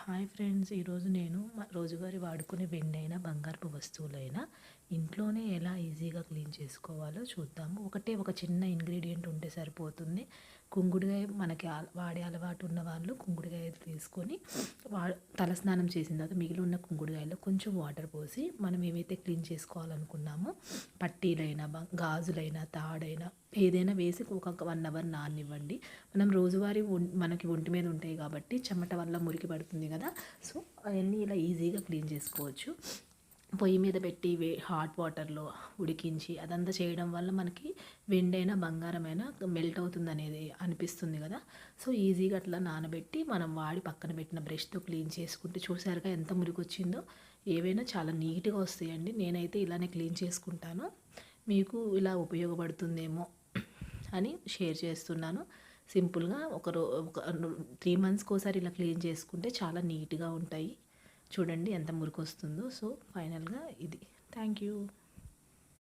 Hi friends, ఈరోజు నేను రోజువారీ వాడుకునే వెండైనా బంగారపు వస్తువులైనా ఇంట్లోనే ఎలా ఈజీగా క్లీన్ చేసుకోవాలో చూద్దాము. ఒక చిన్న ఇంగ్రీడియంట్ ఉంటే సరిపోతుంది. కుంకుడుకాయ మనకి వాడే అలవాటు ఉన్న వాళ్ళు కుంకుడుకాయ తీసుకొని తలస్నానం చేసిన తర్వాత మిగిలి ఉన్న కుంకుడుకాయలో కొంచెం వాటర్ పోసి మనం ఏవైతే క్లీన్ చేసుకోవాలనుకున్నామో పట్టీలైనా గాజులైనా తాడైనా ఏదైనా వేసి ఒక 1 అవర్ నాననివ్వండి. మనం రోజువారీ మనకి ఒంటి మీద ఉంటాయి కాబట్టి చెమట వల్ల మురికి పడుతుంది కదా. సో అవన్నీ ఇలా ఈజీగా క్లీన్ చేసుకోవచ్చు. పొయ్యి మీద పెట్టి హాట్ వాటర్లో ఉడికించి అదంతా చేయడం వల్ల మనకి వెండైనా బంగారమైనా మెల్ట్ అవుతుంది అనేది అనిపిస్తుంది కదా. సో ఈజీగా అట్లా నానబెట్టి మనం వాడి పక్కన పెట్టిన బ్రష్తో క్లీన్ చేసుకుంటే చూసారుగా ఎంత మురికి వచ్చిందో. ఏవైనా చాలా నీట్గా వస్తాయండి. నేనైతే ఇలానే క్లీన్ చేసుకుంటాను. మీకు ఇలా ఉపయోగపడుతుందేమో అని షేర్ చేస్తున్నాను. సింపుల్గా ఒక 3 మంత్స్కి ఒకసారి ఇలా క్లీన్ చేసుకుంటే చాలా నీట్గా ఉంటాయి. చూడండి ఎంత మురికి వస్తుందో. సో ఫైనల్గా ఇది. Thank you.